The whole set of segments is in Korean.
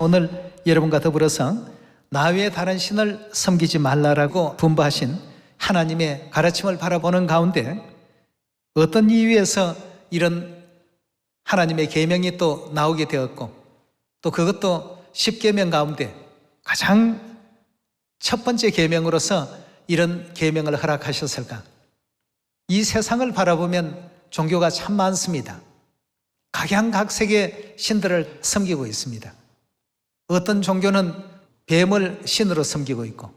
오늘 여러분과 더불어서 나 외에 다른 신을 섬기지 말라라고 분부하신 하나님의 가르침을 바라보는 가운데 어떤 이유에서 이런 하나님의 계명이 또 나오게 되었고 또 그것도 10계명 가운데 가장 첫 번째 계명으로서 이런 계명을 허락하셨을까? 이 세상을 바라보면 종교가 참 많습니다. 각양각색의 신들을 섬기고 있습니다. 어떤 종교는 뱀을 신으로 섬기고 있고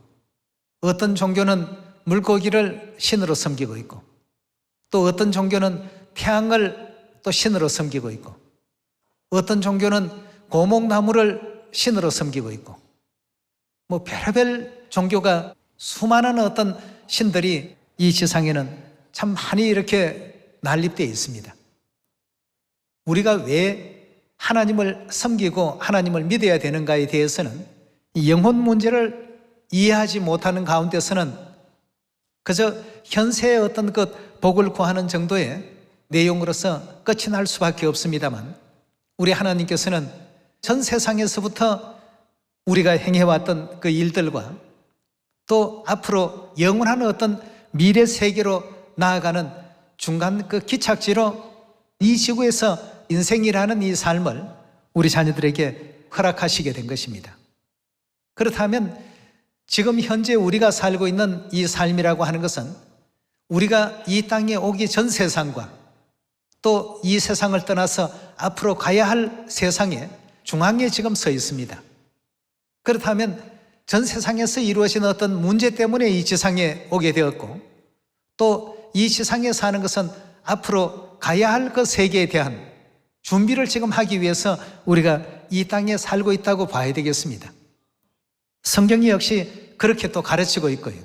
어떤 종교는 물고기를 신으로 섬기고 있고 또 어떤 종교는 태양을 또 신으로 섬기고 있고 어떤 종교는 고목나무를 신으로 섬기고 있고 뭐 별의별 종교가 수많은 어떤 신들이 이 지상에는 참 많이 이렇게 난립되어 있습니다. 우리가 왜 하나님을 섬기고 하나님을 믿어야 되는가에 대해서는 이 영혼 문제를 이해하지 못하는 가운데서는 그저 현세의 어떤 것 복을 구하는 정도의 내용으로서 끝이 날 수밖에 없습니다만 우리 하나님께서는 전 세상에서부터 우리가 행해왔던 그 일들과 또 앞으로 영원한 어떤 미래 세계로 나아가는 중간 그 기착지로 이 지구에서 인생이라는 이 삶을 우리 자녀들에게 허락하시게 된 것입니다. 그렇다면 지금 현재 우리가 살고 있는 이 삶이라고 하는 것은 우리가 이 땅에 오기 전 세상과 또 이 세상을 떠나서 앞으로 가야 할 세상의 중앙에 지금 서 있습니다. 그렇다면 전 세상에서 이루어진 어떤 문제 때문에 이 지상에 오게 되었고 또 이 지상에 사는 것은 앞으로 가야 할 그 세계에 대한 준비를 지금 하기 위해서 우리가 이 땅에 살고 있다고 봐야 되겠습니다. 성경이 역시 그렇게 또 가르치고 있고요.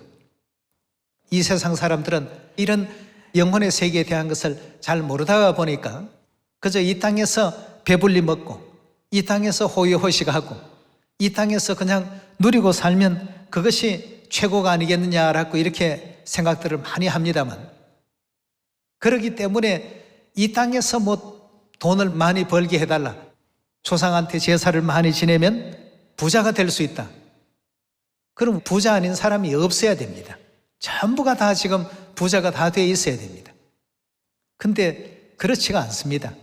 이 세상 사람들은 이런 영혼의 세계에 대한 것을 잘 모르다가 보니까 그저 이 땅에서 배불리 먹고 이 땅에서 호의호식하고 이 땅에서 그냥 누리고 살면 그것이 최고가 아니겠느냐라고 이렇게 생각들을 많이 합니다만 그렇기 때문에 이 땅에서 뭐 돈을 많이 벌게 해달라, 조상한테 제사를 많이 지내면 부자가 될 수 있다. 그럼 부자 아닌 사람이 없어야 됩니다. 전부가 다 지금 부자가 다 돼 있어야 됩니다. 근데 그렇지가 않습니다.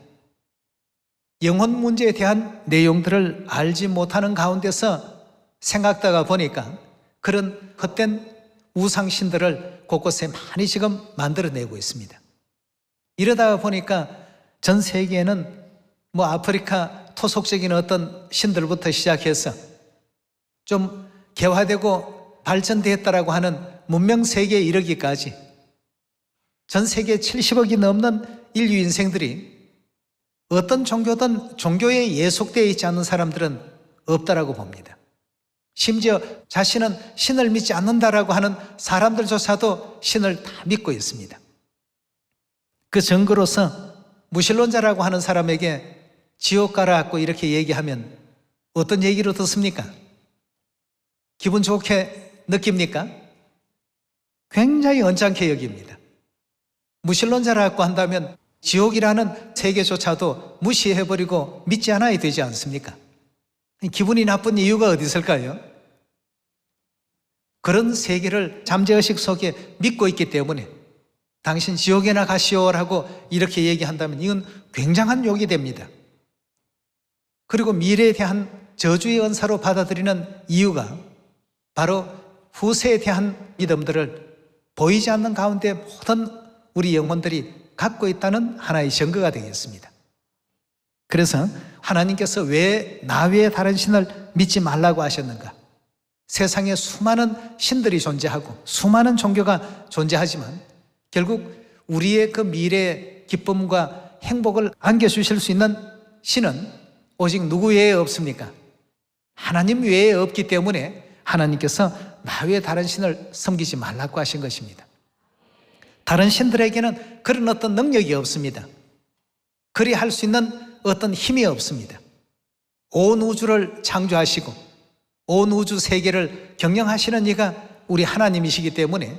영혼 문제에 대한 내용들을 알지 못하는 가운데서 생각다가 보니까 그런 헛된 우상신들을 곳곳에 많이 지금 만들어내고 있습니다. 이러다가 보니까 전 세계에는 뭐 아프리카 토속적인 어떤 신들부터 시작해서 좀 개화되고 발전되었다라고 하는 문명 세계에 이르기까지 전 세계 70억이 넘는 인류 인생들이 어떤 종교든 종교에 예속되어 있지 않는 사람들은 없다라고 봅니다. 심지어 자신은 신을 믿지 않는다라고 하는 사람들조차도 신을 다 믿고 있습니다. 그 증거로서 무신론자라고 하는 사람에게 지옥 가라고 이렇게 얘기하면 어떤 얘기로 듣습니까? 기분 좋게 느낍니까? 굉장히 언짢게 여깁니다. 무신론자라고 한다면 지옥이라는 세계조차도 무시해버리고 믿지 않아야 되지 않습니까? 기분이 나쁜 이유가 어디 있을까요? 그런 세계를 잠재의식 속에 믿고 있기 때문에 당신 지옥에나 가시오라고 이렇게 얘기한다면 이건 굉장한 욕이 됩니다. 그리고 미래에 대한 저주의 은사로 받아들이는 이유가 바로 후세에 대한 믿음들을 보이지 않는 가운데 모든 우리 영혼들이 갖고 있다는 하나의 증거가 되겠습니다. 그래서 하나님께서 왜 나 외에 다른 신을 믿지 말라고 하셨는가? 세상에 수많은 신들이 존재하고 수많은 종교가 존재하지만 결국 우리의 그 미래의 기쁨과 행복을 안겨주실 수 있는 신은 오직 누구 외에 없습니까? 하나님 외에 없기 때문에 하나님께서 나 외에 다른 신을 섬기지 말라고 하신 것입니다. 다른 신들에게는 그런 어떤 능력이 없습니다. 그리 할 수 있는 어떤 힘이 없습니다. 온 우주를 창조하시고 온 우주 세계를 경영하시는 이가 우리 하나님이시기 때문에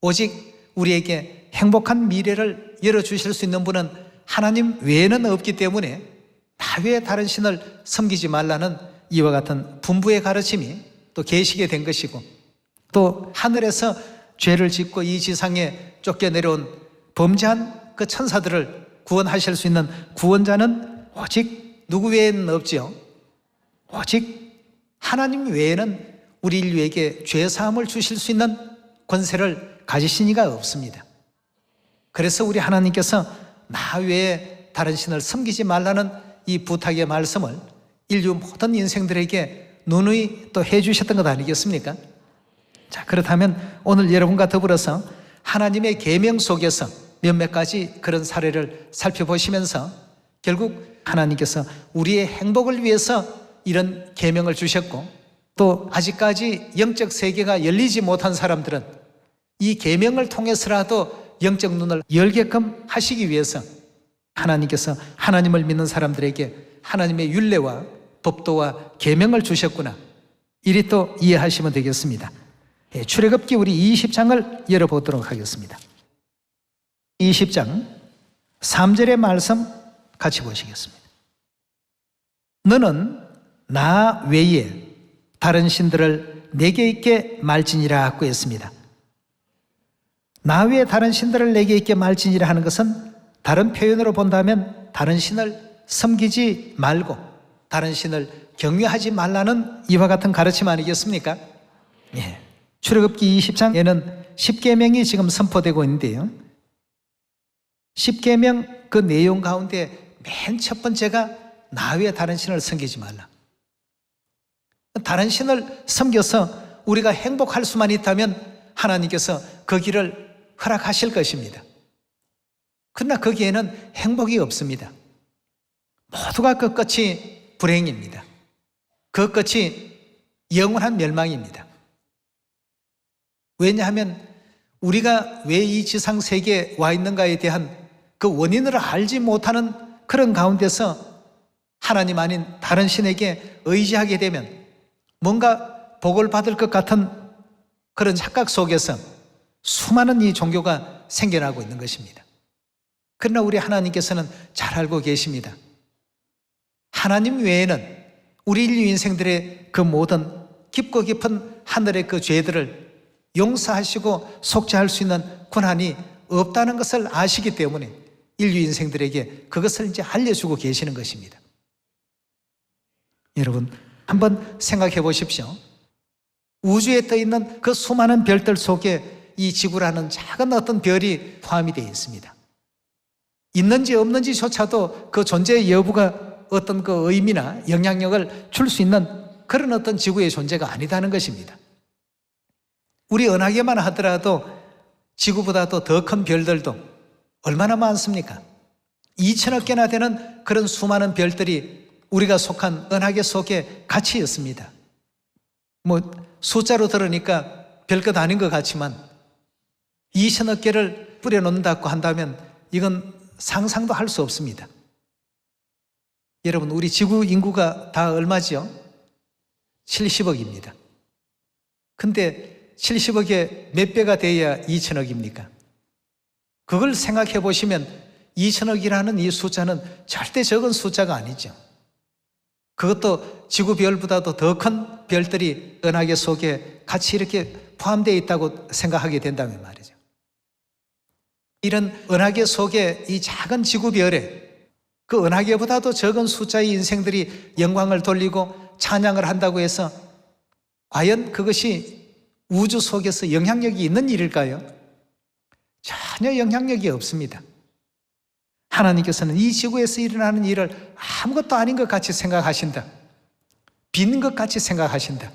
오직 우리에게 행복한 미래를 열어주실 수 있는 분은 하나님 외에는 없기 때문에 나 외에 다른 신을 섬기지 말라는 이와 같은 분부의 가르침이 또 계시게 된 것이고, 또 하늘에서 죄를 짓고 이 지상에 쫓겨내려온 범죄한 그 천사들을 구원하실 수 있는 구원자는 오직 누구 외에는 없지요. 오직 하나님 외에는 우리 인류에게 죄 사함을 주실 수 있는 권세를 가지신 이가 없습니다. 그래서 우리 하나님께서 나 외에 다른 신을 섬기지 말라는 이 부탁의 말씀을 인류 모든 인생들에게 누누이 또 해주셨던 것 아니겠습니까? 자, 그렇다면 오늘 여러분과 더불어서 하나님의 계명 속에서 몇몇 가지 그런 사례를 살펴보시면서 결국 하나님께서 우리의 행복을 위해서 이런 계명을 주셨고, 또 아직까지 영적 세계가 열리지 못한 사람들은 이 계명을 통해서라도 영적 눈을 열게끔 하시기 위해서 하나님께서 하나님을 믿는 사람들에게 하나님의 율례와 법도와 계명을 주셨구나, 이리 또 이해하시면 되겠습니다. 출애굽기 우리 20장을 열어보도록 하겠습니다. 20장 3절의 말씀 같이 보시겠습니다. 너는 나 외에 다른 신들을 내게 있게 말지니라 하고 했습니다. 나 외에 다른 신들을 내게 있게 말지니라 하는 것은 다른 표현으로 본다면 다른 신을 섬기지 말고 다른 신을 경외하지 말라는 이와 같은 가르침 아니겠습니까? 예. 출애굽기 20장에는 10계명이 지금 선포되고 있는데요, 10계명 그 내용 가운데 맨 첫 번째가 나 외에 다른 신을 섬기지 말라. 다른 신을 섬겨서 우리가 행복할 수만 있다면 하나님께서 그 길을 허락하실 것입니다. 그러나 거기에는 행복이 없습니다. 모두가 그 끝이 불행입니다. 그 끝이 영원한 멸망입니다. 왜냐하면 우리가 왜 이 지상 세계에 와 있는가에 대한 그 원인을 알지 못하는 그런 가운데서 하나님 아닌 다른 신에게 의지하게 되면 뭔가 복을 받을 것 같은 그런 착각 속에서 수많은 이 종교가 생겨나고 있는 것입니다. 그러나 우리 하나님께서는 잘 알고 계십니다. 하나님 외에는 우리 인류 인생들의 그 모든 깊고 깊은 하늘의 그 죄들을 용서하시고 속죄할 수 있는 권한이 없다는 것을 아시기 때문에 인류 인생들에게 그것을 이제 알려주고 계시는 것입니다. 여러분, 한번 생각해 보십시오. 우주에 떠 있는 그 수많은 별들 속에 이 지구라는 작은 어떤 별이 포함이 되어 있습니다. 있는지 없는지조차도 그 존재의 여부가 어떤 그 의미나 영향력을 줄 수 있는 그런 어떤 지구의 존재가 아니다는 것입니다. 우리 은하계만 하더라도 지구보다도 더 큰 별들도 얼마나 많습니까? 2천억 개나 되는 그런 수많은 별들이 우리가 속한 은하계 속에 같이 있습니다. 뭐 숫자로 들으니까 별것 아닌 것 같지만 2천억 개를 뿌려놓는다고 한다면 이건 상상도 할 수 없습니다. 여러분, 우리 지구 인구가 다 얼마죠? 70억입니다. 근데 70억에 몇 배가 돼야 2천억입니까? 그걸 생각해 보시면 2천억이라는 이 숫자는 절대 적은 숫자가 아니죠. 그것도 지구별보다도 더 큰 별들이 은하계 속에 같이 이렇게 포함되어 있다고 생각하게 된다면 말이죠. 이런 은하계 속에 이 작은 지구별에 그 은하계보다도 적은 숫자의 인생들이 영광을 돌리고 찬양을 한다고 해서 과연 그것이 우주 속에서 영향력이 있는 일일까요? 전혀 영향력이 없습니다. 하나님께서는 이 지구에서 일어나는 일을 아무것도 아닌 것 같이 생각하신다. 빈 것 같이 생각하신다.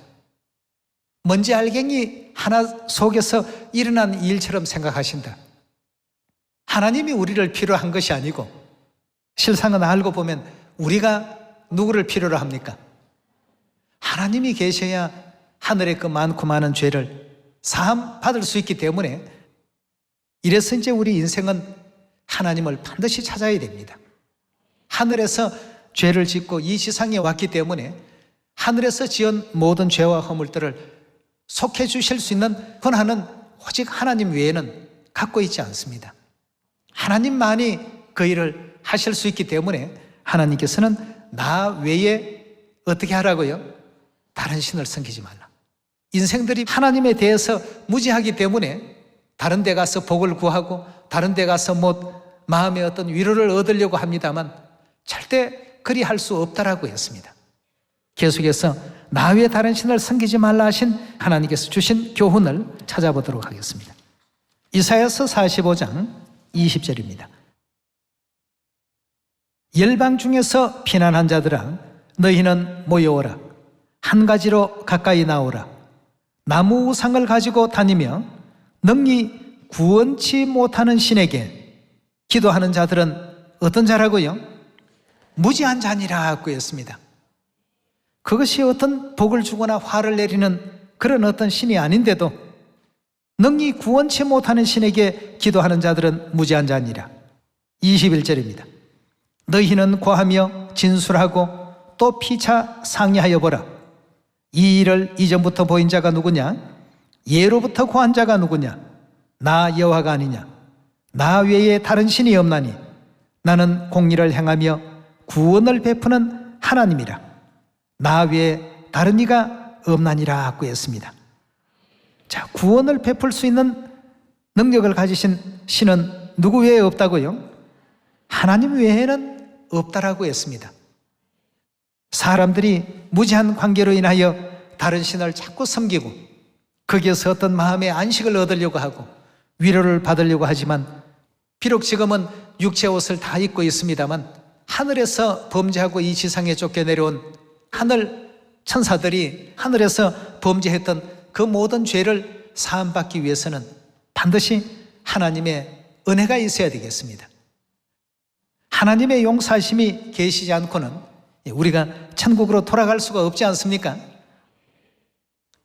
먼지 알갱이 하나 속에서 일어난 일처럼 생각하신다. 하나님이 우리를 필요한 것이 아니고 실상은 알고 보면 우리가 누구를 필요로 합니까? 하나님이 계셔야 하늘의 그 많고 많은 죄를 사함 받을 수 있기 때문에 이래서 이제 우리 인생은 하나님을 반드시 찾아야 됩니다. 하늘에서 죄를 짓고 이 지상에 왔기 때문에 하늘에서 지은 모든 죄와 허물들을 속해 주실 수 있는 권한은 오직 하나님 외에는 갖고 있지 않습니다. 하나님만이 그 일을 하실 수 있기 때문에 하나님께서는 나 외에 어떻게 하라고요? 다른 신을 섬기지 말라. 인생들이 하나님에 대해서 무지하기 때문에 다른 데 가서 복을 구하고 다른 데 가서 마음의 어떤 위로를 얻으려고 합니다만 절대 그리 할 수 없다라고 했습니다. 계속해서 나 외에 다른 신을 섬기지 말라 하신 하나님께서 주신 교훈을 찾아보도록 하겠습니다. 이사야서 45장 20절입니다. 열방 중에서 피난한 자들아 너희는 모여오라. 한 가지로 가까이 나오라. 나무 우상을 가지고 다니며 능히 구원치 못하는 신에게 기도하는 자들은 어떤 자라고요? 무지한 자니라고 했습니다. 그것이 어떤 복을 주거나 화를 내리는 그런 어떤 신이 아닌데도 능히 구원치 못하는 신에게 기도하는 자들은 무지한 자니라. 21절입니다. 너희는 고하며 진술하고 또 피차 상의하여 보라. 이 일을 이전부터 보인 자가 누구냐? 예로부터 고한 자가 누구냐? 나 여호와가 아니냐? 나 외에 다른 신이 없나니 나는 공의를 행하며 구원을 베푸는 하나님이라. 나 외에 다른 이가 없나니라 하고 했습니다. 자, 구원을 베풀 수 있는 능력을 가지신 신은 누구 외에 없다고요? 하나님 외에는 없다라고 했습니다. 사람들이 무지한 관계로 인하여 다른 신을 자꾸 섬기고 거기에서 어떤 마음의 안식을 얻으려고 하고 위로를 받으려고 하지만 비록 지금은 육체 옷을 다 입고 있습니다만 하늘에서 범죄하고 이 지상에 쫓겨내려온 하늘 천사들이 하늘에서 범죄했던 그 모든 죄를 사함받기 위해서는 반드시 하나님의 은혜가 있어야 되겠습니다. 하나님의 용서하심이 계시지 않고는 우리가 천국으로 돌아갈 수가 없지 않습니까?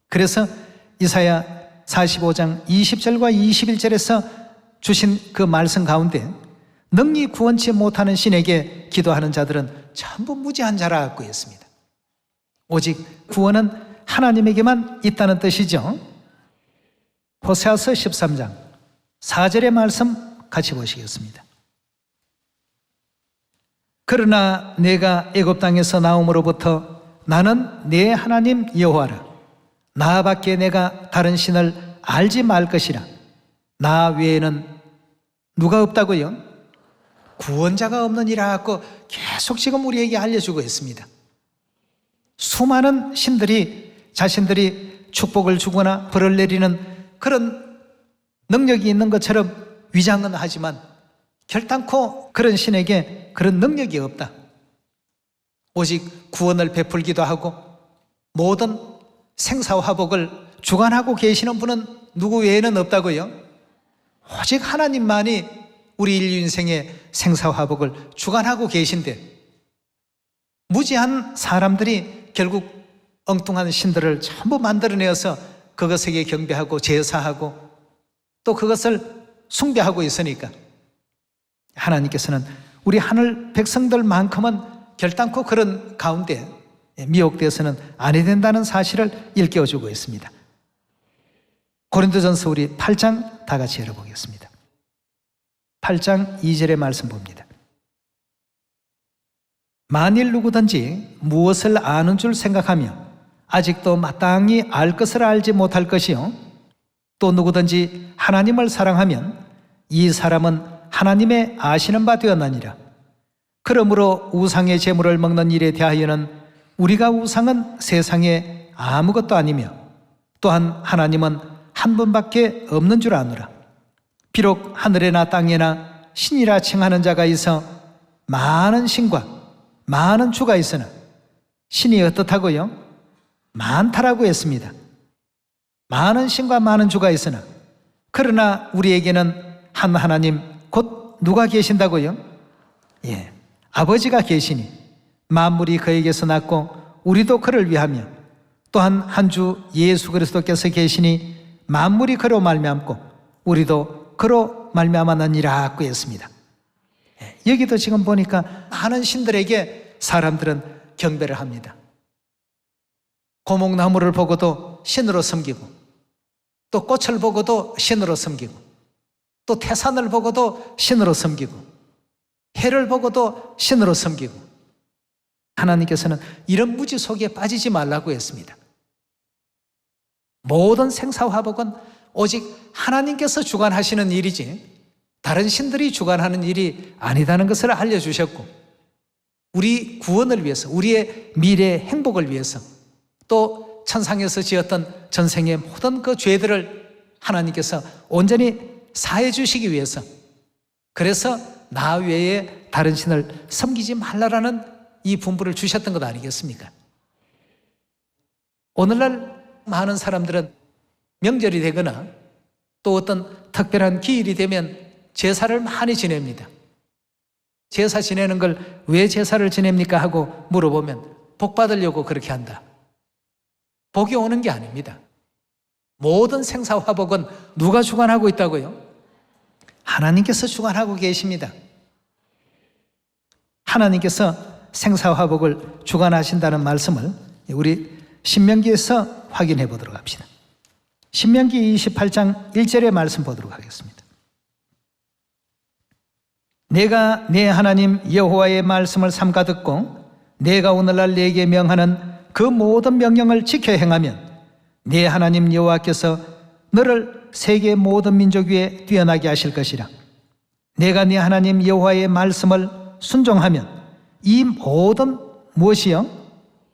그래서 이사야 45장 20절과 21절에서 주신 그 말씀 가운데 능히 구원치 못하는 신에게 기도하는 자들은 전부 무지한 자라고 했습니다. 오직 구원은 하나님에게만 있다는 뜻이죠. 호세아서 13장 4절의 말씀 같이 보시겠습니다. 그러나 내가 애굽 땅에서 나옴으로부터 나는 내 하나님 여호와라. 나밖에 내가 다른 신을 알지 말 것이라. 나 외에는 누가 없다고요? 구원자가 없느니라고 계속 지금 우리에게 알려주고 있습니다. 수많은 신들이 자신들이 축복을 주거나 벌을 내리는 그런 능력이 있는 것처럼 위장은 하지만 결단코 그런 신에게 그런 능력이 없다. 오직 구원을 베풀기도 하고 모든 생사화복을 주관하고 계시는 분은 누구 외에는 없다고요? 오직 하나님만이 우리 인류 인생의 생사화복을 주관하고 계신데 무지한 사람들이 결국 엉뚱한 신들을 전부 만들어내어서 그것에게 경배하고 제사하고 또 그것을 숭배하고 있으니까 하나님께서는 우리 하늘 백성들만큼은 결단코 그런 가운데 미혹되어서는 안 해야 된다는 사실을 일깨워주고 있습니다. 고린도전서 우리 8장 다 같이 열어보겠습니다. 8장 2절의 말씀 봅니다. 만일 누구든지 무엇을 아는 줄 생각하며 아직도 마땅히 알 것을 알지 못할 것이요 또 누구든지 하나님을 사랑하면 이 사람은 하나님의 아시는 바 되었나니라. 그러므로 우상의 제물을 먹는 일에 대하여는 우리가 우상은 세상에 아무것도 아니며 또한 하나님은 한 분밖에 없는 줄 아노라. 비록 하늘에나 땅에나 신이라 칭하는 자가 있어 많은 신과 많은 주가 있으나 신이 어떻다고요? 많다라고 했습니다. 많은 신과 많은 주가 있으나 그러나 우리에게는 한 하나님 곧 누가 계신다고요? 예, 아버지가 계시니 만물이 그에게서 났고 우리도 그를 위하며 또한 한 주 예수 그리스도께서 계시니 만물이 그로 말미암고 우리도 그로 말미암았느니라고 했습니다. 여기도 지금 보니까 많은 신들에게 사람들은 경배를 합니다. 고목나무를 보고도 신으로 섬기고 또 꽃을 보고도 신으로 섬기고 또 태산을 보고도 신으로 섬기고 해를 보고도 신으로 섬기고 하나님께서는 이런 무지 속에 빠지지 말라고 했습니다. 모든 생사화복은 오직 하나님께서 주관하시는 일이지 다른 신들이 주관하는 일이 아니다는 것을 알려주셨고, 우리 구원을 위해서, 우리의 미래 행복을 위해서, 또 천상에서 지었던 전생의 모든 그 죄들을 하나님께서 온전히 사해 주시기 위해서, 그래서 나 외에 다른 신을 섬기지 말라라는 이 분부를 주셨던 것 아니겠습니까? 오늘날 많은 사람들은 명절이 되거나 또 어떤 특별한 기일이 되면 제사를 많이 지냅니다. 제사 지내는 걸 왜 제사를 지냅니까 하고 물어보면 복 받으려고 그렇게 한다. 복이 오는 게 아닙니다. 모든 생사화복은 누가 주관하고 있다고요? 하나님께서 주관하고 계십니다. 하나님께서 생사화복을 주관하신다는 말씀을 우리 신명기에서 확인해 보도록 합시다. 신명기 28장 1절의 말씀 보도록 하겠습니다. 내가 내 하나님 여호와의 말씀을 삼가 듣고 내가 오늘날 내게 명하는 그 모든 명령을 지켜 행하면 내 하나님 여호와께서 너를 세계 모든 민족 위에 뛰어나게 하실 것이라. 내가 네 하나님 여호와의 말씀을 순종하면 이 모든 무엇이요?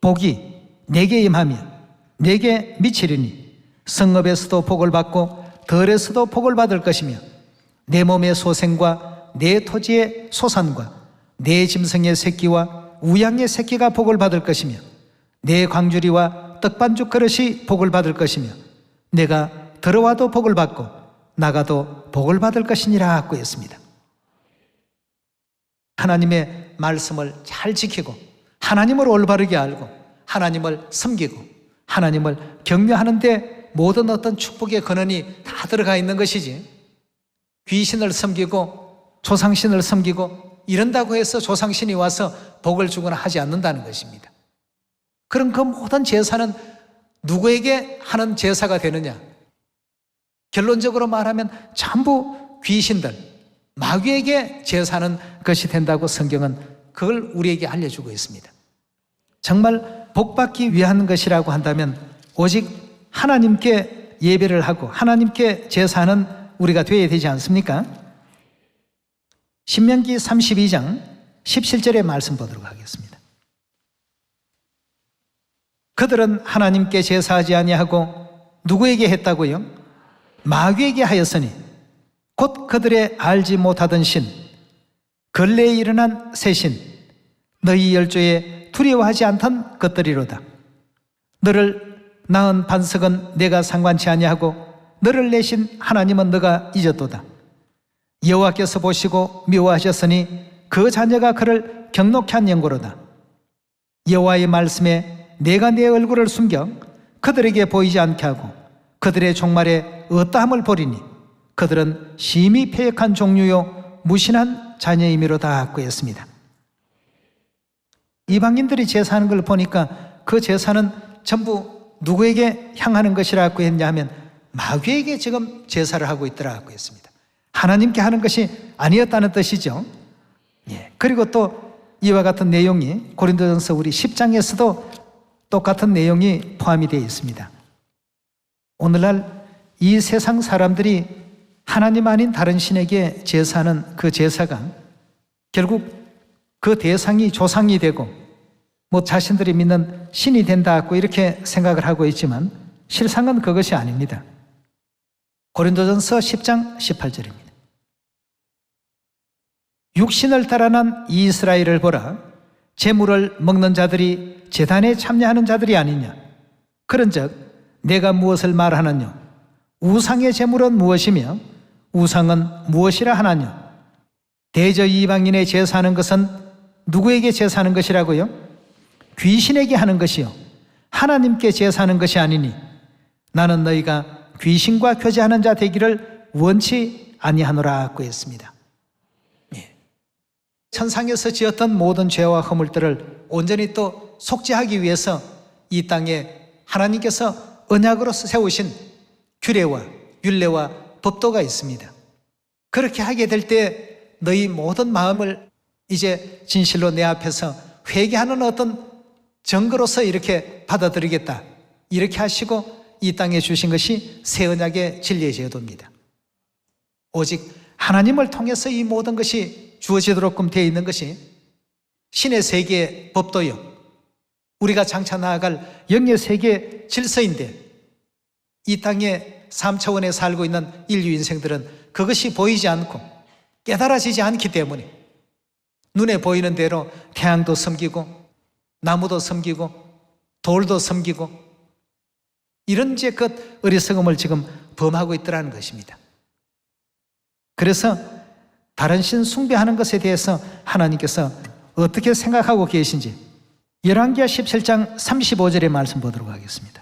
복이 내게 임하며 내게 미치리니 성읍에서도 복을 받고 들에서도 복을 받을 것이며 내 몸의 소생과 내 토지의 소산과 내 짐승의 새끼와 우양의 새끼가 복을 받을 것이며 내 광주리와 떡반죽 그릇이 복을 받을 것이며 내가 들어와도 복을 받고 나가도 복을 받을 것이니라 하고 했습니다. 하나님의 말씀을 잘 지키고 하나님을 올바르게 알고 하나님을 섬기고 하나님을 경외하는데 모든 어떤 축복의 근원이 다 들어가 있는 것이지, 귀신을 섬기고 조상신을 섬기고 이런다고 해서 조상신이 와서 복을 주거나 하지 않는다는 것입니다. 그럼 그 모든 제사는 누구에게 하는 제사가 되느냐? 결론적으로 말하면 전부 귀신들, 마귀에게 제사하는 것이 된다고 성경은 그걸 우리에게 알려주고 있습니다. 정말 복받기 위한 것이라고 한다면 오직 하나님께 예배를 하고 하나님께 제사하는 우리가 되어야 되지 않습니까? 신명기 32장 17절의 말씀 보도록 하겠습니다. 그들은 하나님께 제사하지 아니하고 누구에게 했다고요? 마귀에게 하였으니 곧 그들의 알지 못하던 신, 근래에 일어난 새 신, 너희 열조에 두려워하지 않던 것들이로다. 너를 낳은 반석은 내가 상관치 아니하고 너를 내신 하나님은 너가 잊었도다. 여호와께서 보시고 미워하셨으니 그 자녀가 그를 경록케 한 연고로다. 여호와의 말씀에 내가 내 얼굴을 숨겨 그들에게 보이지 않게 하고 그들의 종말에 어떠함을 보리니 그들은 심히 패역한 종류요 무신한 자녀임이로다 하고 했습니다. 이방인들이 제사하는 걸 보니까 그 제사는 전부 누구에게 향하는 것이라고 했냐면 마귀에게 지금 제사를 하고 있더라고 했습니다. 하나님께 하는 것이 아니었다는 뜻이죠. 그리고 또 이와 같은 내용이 고린도전서 우리 10장에서도 똑같은 내용이 포함이 되어 있습니다. 오늘날 이 세상 사람들이 하나님 아닌 다른 신에게 제사하는 그 제사가 결국 그 대상이 조상이 되고 뭐 자신들이 믿는 신이 된다고 이렇게 생각을 하고 있지만 실상은 그것이 아닙니다. 고린도전서 10장 18절입니다. 육신을 따라 난 이스라엘을 보라. 제물을 먹는 자들이 제단에 참여하는 자들이 아니냐. 그런즉 내가 무엇을 말하느냐. 우상의 제물은 무엇이며 우상은 무엇이라 하나냐. 대저 이방인의 제사하는 것은 누구에게 제사하는 것이라고요? 귀신에게 하는 것이요 하나님께 제사하는 것이 아니니 나는 너희가 귀신과 교제하는 자 되기를 원치 아니하노라고 했습니다. 천상에서 지었던 모든 죄와 허물들을 온전히 또 속죄하기 위해서 이 땅에 하나님께서 언약으로서 세우신 규례와 율례와 법도가 있습니다. 그렇게 하게 될 때 너희 모든 마음을 이제 진실로 내 앞에서 회개하는 어떤 증거로서 이렇게 받아들이겠다, 이렇게 하시고 이 땅에 주신 것이 새 언약의 진리의 제도입니다. 오직 하나님을 통해서 이 모든 것이 주어지도록끔 되어 있는 것이 신의 세계의 법도요, 우리가 장차 나아갈 영의 세계의 질서인데, 이 땅에 3차원에 살고 있는 인류 인생들은 그것이 보이지 않고 깨달아지지 않기 때문에 눈에 보이는 대로 태양도 섬기고 나무도 섬기고 돌도 섬기고 이런 그 어리석음을 지금 범하고 있더라는 것입니다. 그래서 다른 신 숭배하는 것에 대해서 하나님께서 어떻게 생각하고 계신지 열왕기하 17장 35절의 말씀 보도록 하겠습니다.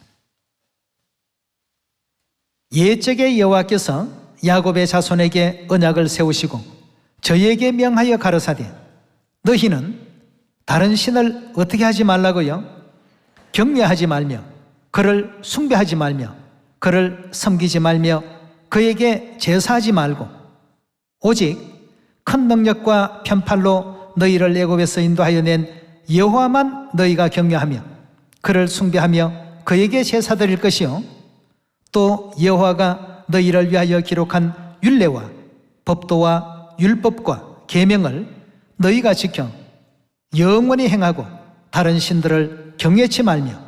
옛적에 여호와께서 야곱의 자손에게 언약을 세우시고 저희에게 명하여 가르사대 너희는 다른 신을 어떻게 하지 말라고요? 경외하지 말며 그를 숭배하지 말며 그를 섬기지 말며 그에게 제사하지 말고 오직 큰 능력과 편팔로 너희를 애굽에서 인도하여 낸 여호와만 너희가 경외하며 그를 숭배하며 그에게 제사 드릴 것이요 또 여호와가 너희를 위하여 기록한 율례와 법도와 율법과 계명을 너희가 지켜 영원히 행하고 다른 신들을 경외치 말며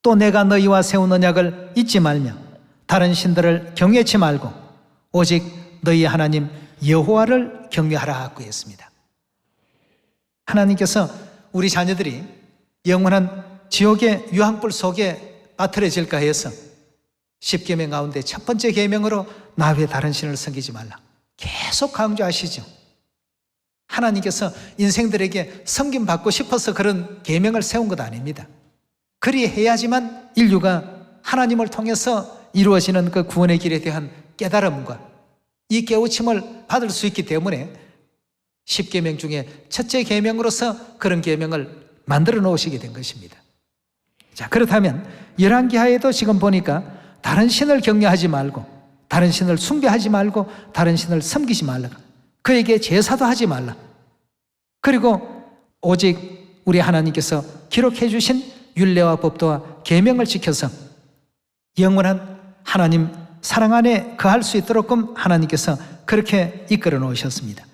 또 내가 너희와 세운 언약을 잊지 말며 다른 신들을 경외치 말고 오직 너희 하나님 여호와를 경외하라 하고 했습니다. 하나님께서 우리 자녀들이 영원한 지옥의 유황불 속에 빠뜨려질까 해서 10계명 가운데 첫 번째 계명으로 나 외에 다른 신을 섬기지 말라 계속 강조하시죠. 하나님께서 인생들에게 섬김받고 싶어서 그런 계명을 세운 것 아닙니다. 그리해야지만 인류가 하나님을 통해서 이루어지는 그 구원의 길에 대한 깨달음과 이 깨우침을 받을 수 있기 때문에 10계명 중에 첫째 계명으로서 그런 계명을 만들어 놓으시게 된 것입니다. 자, 그렇다면 열왕기하에도 지금 보니까 다른 신을 경외하지 말고 다른 신을 숭배하지 말고 다른 신을 섬기지 말라, 그에게 제사도 하지 말라, 그리고 오직 우리 하나님께서 기록해 주신 율례와 법도와 계명을 지켜서 영원한 하나님 사랑 안에 거할 수 있도록끔 하나님께서 그렇게 이끌어 놓으셨습니다.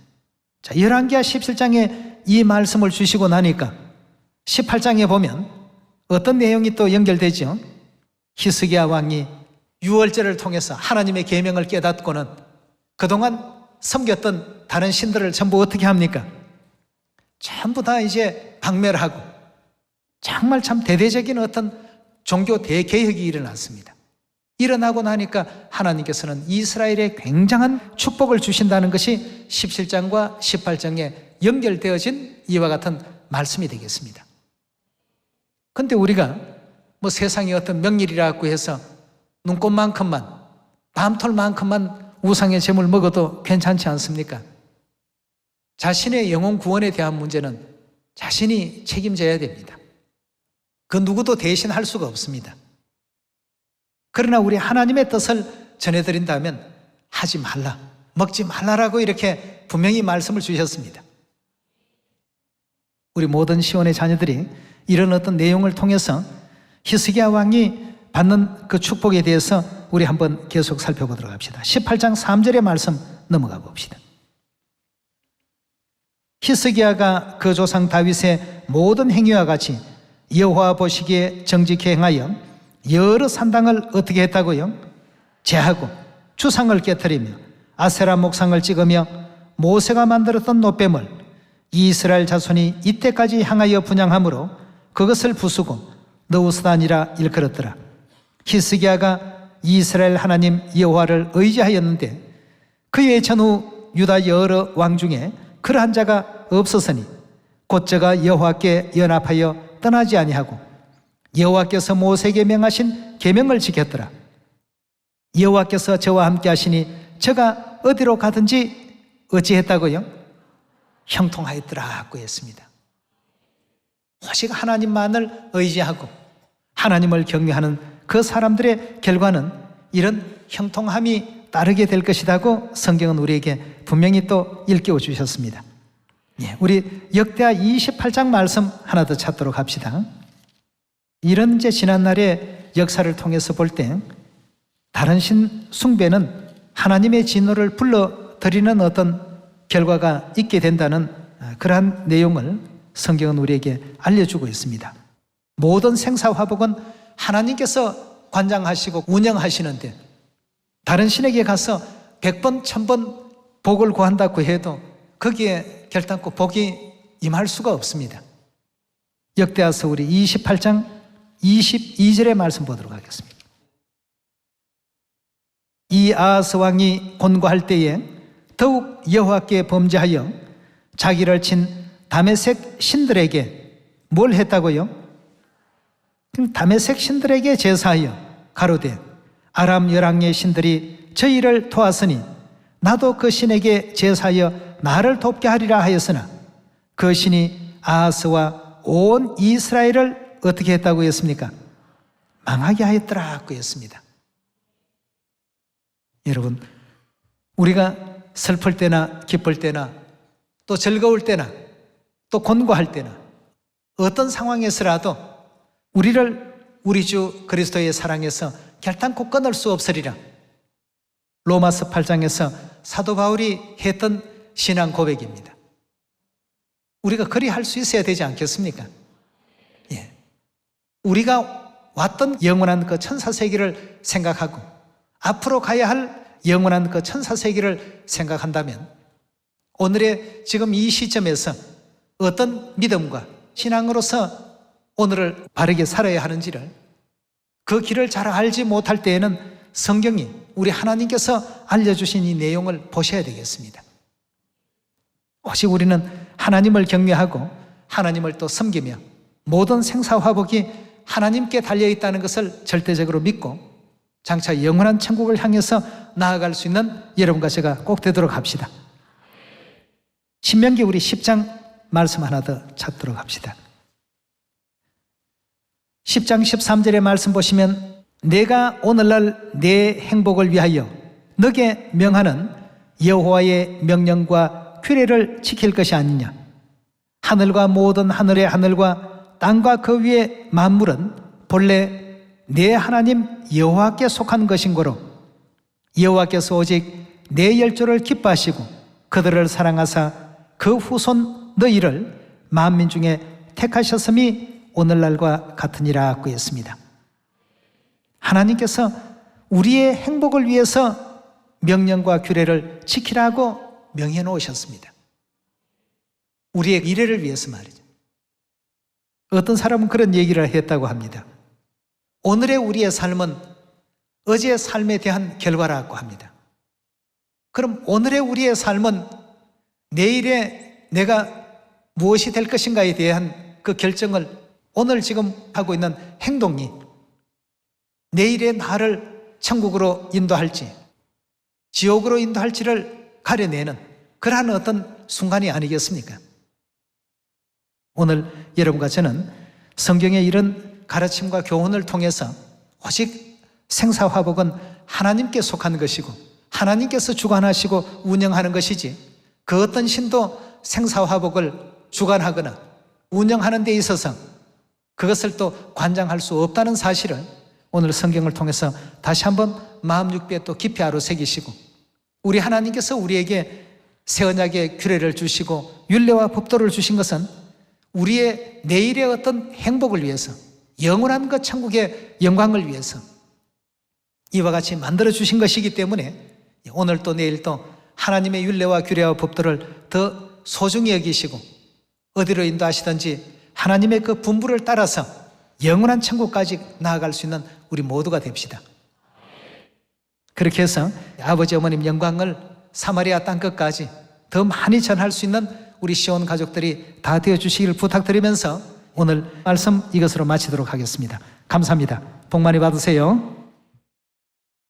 자, 열왕기하 17장에 이 말씀을 주시고 나니까 18장에 보면 어떤 내용이 또 연결되죠? 히스기야 왕이 유월절을 통해서 하나님의 계명을 깨닫고는 그동안 섬겼던 다른 신들을 전부 어떻게 합니까? 전부 다 이제 박멸하고 정말 참 대대적인 어떤 종교 대개혁이 일어났습니다. 일어나고 나니까 하나님께서는 이스라엘에 굉장한 축복을 주신다는 것이 17장과 18장에 연결되어진 이와 같은 말씀이 되겠습니다. 그런데 우리가 뭐 세상에 어떤 명일이라고 해서 눈꽃만큼만 밤톨만큼만 우상의 제물 먹어도 괜찮지 않습니까? 자신의 영혼 구원에 대한 문제는 자신이 책임져야 됩니다. 그 누구도 대신할 수가 없습니다. 그러나 우리 하나님의 뜻을 전해드린다면 하지 말라, 먹지 말라라고 이렇게 분명히 말씀을 주셨습니다. 우리 모든 시온의 자녀들이 이런 어떤 내용을 통해서 히스기야 왕이 받는 그 축복에 대해서 우리 한번 계속 살펴보도록 합시다. 18장 3절의 말씀 넘어가 봅시다. 히스기야가 그 조상 다윗의 모든 행위와 같이 여호와 보시기에 정직히 행하여 여러 산당을 어떻게 했다고요? 제하고 주상을 깨뜨리며 아세라 목상을 찍으며 모세가 만들었던 노뱀을 이스라엘 자손이 이때까지 향하여 분향함으로 그것을 부수고 느우스단이라 일컬었더라. 히스기야가 이스라엘 하나님 여호와를 의지하였는데 그의 전후 유다 여러 왕 중에 그러한 자가 없었으니 곧 저가 여호와께 연합하여 떠나지 아니하고 여호와께서 모세에게 명하신 계명을 지켰더라. 여호와께서 저와 함께 하시니 저가 어디로 가든지 어찌했다고요? 형통하였더라 하고 했습니다. 오직 하나님만을 의지하고 하나님을 경외하는 그 사람들의 결과는 이런 형통함이 따르게 될 것이라고 성경은 우리에게 분명히 또 일깨워 주셨습니다. 우리 역대하 28장 말씀 하나 더 찾도록 합시다. 이런 이제 지난날의 역사를 통해서 볼 때 다른 신 숭배는 하나님의 진노를 불러들이는 어떤 결과가 있게 된다는 그러한 내용을 성경은 우리에게 알려주고 있습니다. 모든 생사화복은 하나님께서 관장하시고 운영하시는데 다른 신에게 가서 100번, 1000번 복을 구한다고 해도 거기에 결단코 복이 임할 수가 없습니다. 역대하서 우리 28장 22절의 말씀 보도록 하겠습니다. 이 아하스 왕이 곤고할 때에 더욱 여호와께 범죄하여 자기를 친 다메섹 신들에게 뭘 했다고요? 다메섹 신들에게 제사하여 가로되 아람 열왕의 신들이 저희를 도왔으니 나도 그 신에게 제사하여 나를 돕게 하리라 하였으나 그 신이 아하스와 온 이스라엘을 어떻게 했다고 했습니까? 망하게 하였더라고 했습니다. 여러분, 우리가 슬플 때나 기쁠 때나 또 즐거울 때나 또 곤고할 때나 어떤 상황에서라도 우리를 우리 주 그리스도의 사랑에서 결단코 끊을 수 없으리라. 로마서 8장에서 사도 바울이 했던 신앙 고백입니다. 우리가 그리 할 수 있어야 되지 않겠습니까? 우리가 왔던 영원한 그 천사세계를 생각하고 앞으로 가야 할 영원한 그 천사세계를 생각한다면 오늘의 지금 이 시점에서 어떤 믿음과 신앙으로서 오늘을 바르게 살아야 하는지를 그 길을 잘 알지 못할 때에는 성경이 우리 하나님께서 알려주신 이 내용을 보셔야 되겠습니다. 오직 우리는 하나님을 경외하고 하나님을 또 섬기며 모든 생사화복이 하나님께 달려있다는 것을 절대적으로 믿고 장차 영원한 천국을 향해서 나아갈 수 있는 여러분과 제가 꼭 되도록 합시다. 신명기 우리 10장 말씀 하나 더 찾도록 합시다. 10장 13절의 말씀 보시면 내가 오늘날 내 행복을 위하여 너게 명하는 여호와의 명령과 규례를 지킬 것이 아니냐. 하늘과 모든 하늘의 하늘과 땅과 그 위의 만물은 본래 내 하나님 여호와께 속한 것인고로 여호와께서 오직 내 열조를 기뻐하시고 그들을 사랑하사 그 후손 너희를 만민 중에 택하셨음이 오늘날과 같으니라 고 했습니다. 하나님께서 우리의 행복을 위해서 명령과 규례를 지키라고 명해 놓으셨습니다. 우리의 미래를 위해서 말이죠. 어떤 사람은 그런 얘기를 했다고 합니다. 오늘의 우리의 삶은 어제의 삶에 대한 결과라고 합니다. 그럼 오늘의 우리의 삶은 내일에 내가 무엇이 될 것인가에 대한 그 결정을 오늘 지금 하고 있는 행동이 내일의 나를 천국으로 인도할지 지옥으로 인도할지를 가려내는 그러한 어떤 순간이 아니겠습니까? 오늘 여러분과 저는 성경의 이런 가르침과 교훈을 통해서 오직 생사화복은 하나님께 속한 것이고 하나님께서 주관하시고 운영하는 것이지 그 어떤 신도 생사화복을 주관하거나 운영하는 데 있어서 그것을 또 관장할 수 없다는 사실을 오늘 성경을 통해서 다시 한번 마음 육비에 또 깊이 아로새기시고 우리 하나님께서 우리에게 새 언약의 규례를 주시고 율례와 법도를 주신 것은 우리의 내일의 어떤 행복을 위해서 영원한 그 천국의 영광을 위해서 이와 같이 만들어 주신 것이기 때문에 오늘 또 내일 또 하나님의 율례와 규례와 법도를 더 소중히 여기시고 어디로 인도하시든지 하나님의 그 분부를 따라서 영원한 천국까지 나아갈 수 있는 우리 모두가 됩시다. 그렇게 해서 아버지 어머님 영광을 사마리아 땅끝까지 더 많이 전할 수 있는 우리 시온 가족들이 다 되어주시기를 부탁드리면서 오늘 말씀 이것으로 마치도록 하겠습니다. 감사합니다. 복 많이 받으세요.